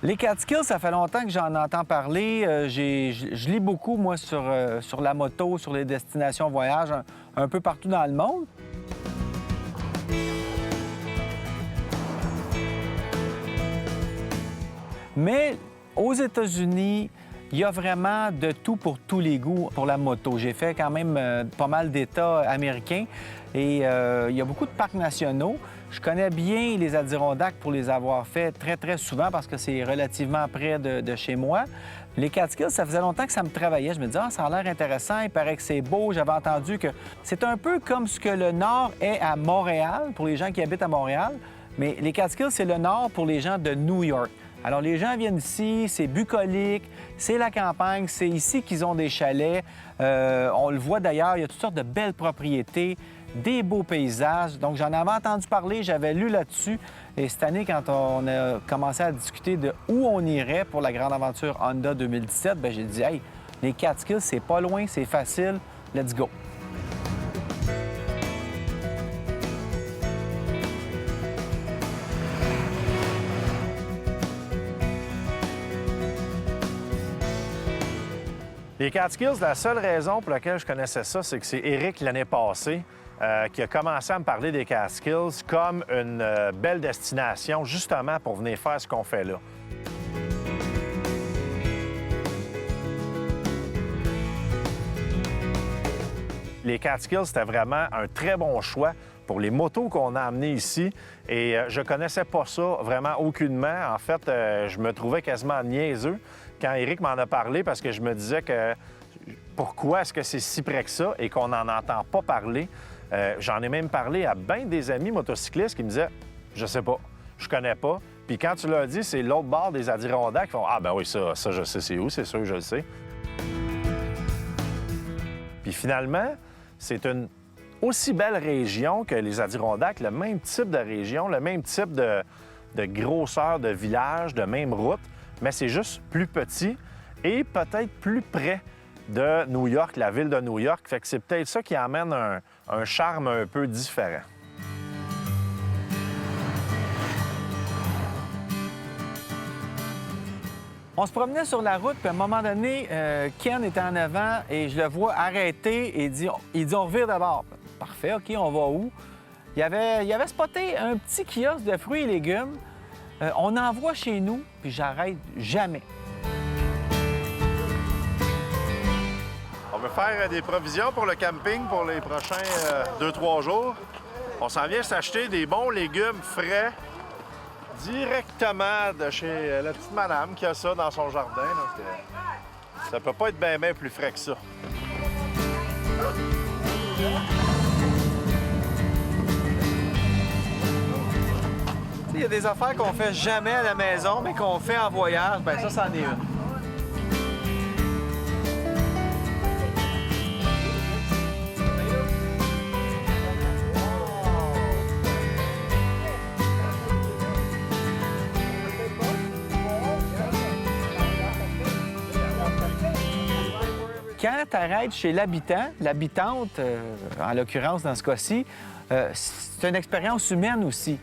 Les Catskills, ça fait longtemps que j'en entends parler. Je lis beaucoup, moi, sur la moto, sur les destinations voyage, un peu partout dans le monde. Mais aux États-Unis, il y a vraiment de tout pour tous les goûts pour la moto. J'ai fait quand même pas mal d'États américains et il y a beaucoup de parcs nationaux. Je connais bien les Adirondacks pour les avoir fait très, très souvent parce que c'est relativement près de chez moi. Les Catskills, ça faisait longtemps que ça me travaillait. Je me disais, ça a l'air intéressant, il paraît que c'est beau. J'avais entendu que c'est un peu comme ce que le Nord est à Montréal, pour les gens qui habitent à Montréal. Mais les Catskills, c'est le Nord pour les gens de New York. Alors, les gens viennent ici, c'est bucolique, c'est la campagne, c'est ici qu'ils ont des chalets. On le voit d'ailleurs, il y a toutes sortes de belles propriétés, des beaux paysages. Donc, j'en avais entendu parler, j'avais lu là-dessus. Et cette année, quand on a commencé à discuter de où on irait pour la grande aventure Honda 2017, bien, j'ai dit, hey, les Catskills, c'est pas loin, c'est facile, let's go. Les Catskills, la seule raison pour laquelle je connaissais ça, c'est que c'est Éric, l'année passée, qui a commencé à me parler des Catskills comme une belle destination, justement pour venir faire ce qu'on fait là. Les Catskills, c'était vraiment un très bon choix pour les motos qu'on a amenées ici. Et je connaissais pas ça vraiment aucunement. En fait, je me trouvais quasiment niaiseux quand Éric m'en a parlé parce que je me disais que pourquoi est-ce que c'est si près que ça et qu'on n'en entend pas parler. J'en ai même parlé à bien des amis motocyclistes qui me disaient « Je sais pas, je connais pas ». Puis quand tu l'as dit, c'est l'autre bord des Adirondacks qui font « Ah ben oui, ça je sais c'est où, c'est sûr que je le sais ». Puis finalement, c'est une aussi belle région que les Adirondacks, le même type de région, le même type de grosseur de village, de même route, mais c'est juste plus petit et peut-être plus près de New York, la ville de New York. Fait que c'est peut-être ça qui amène un charme un peu différent. On se promenait sur la route, puis à un moment donné, Ken était en avant et je le vois arrêter et il dit on revire d'abord. Parfait, OK, on va où? Il avait spoté un petit kiosque de fruits et légumes. On en voit chez nous, puis j'arrête jamais. On veut faire des provisions pour le camping pour les prochains 2-3 jours. On s'en vient s'acheter des bons légumes frais directement de chez la petite madame qui a ça dans son jardin. Là, ça peut pas être bien plus frais que ça. Il y a des affaires qu'on fait jamais à la maison, mais qu'on fait en voyage, bien ça, c'en est une. Quand tu arrêtes chez l'habitant, l'habitante, en l'occurrence dans ce cas-ci, c'est une expérience humaine aussi.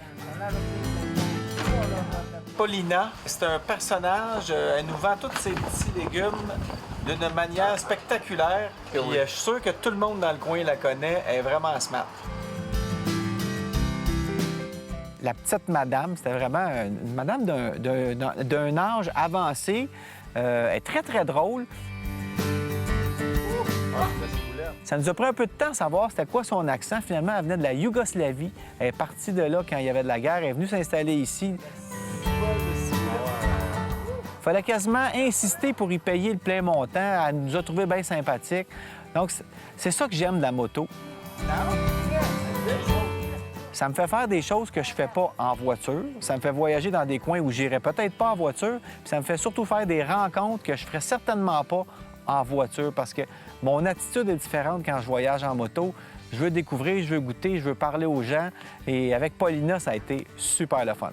Paulina, c'est un personnage, elle nous vend tous ces petits légumes d'une manière spectaculaire. Puis, je suis sûr que tout le monde dans le coin la connaît, elle est vraiment smart. La petite madame, c'était vraiment une madame d'un âge avancé. Elle est très, très drôle. Ça nous a pris un peu de temps à savoir c'était quoi son accent. Finalement, elle venait de la Yougoslavie. Elle est partie de là quand il y avait de la guerre. Elle est venue s'installer ici. Il fallait quasiment insister pour y payer le plein montant. Elle nous a trouvés bien sympathiques. Donc, c'est ça que j'aime de la moto. Ça me fait faire des choses que je fais pas en voiture. Ça me fait voyager dans des coins où j'irais peut-être pas en voiture. Puis ça me fait surtout faire des rencontres que je ferais certainement pas en voiture parce que mon attitude est différente quand je voyage en moto. Je veux découvrir, je veux goûter, je veux parler aux gens. Et avec Paulina, ça a été super le fun.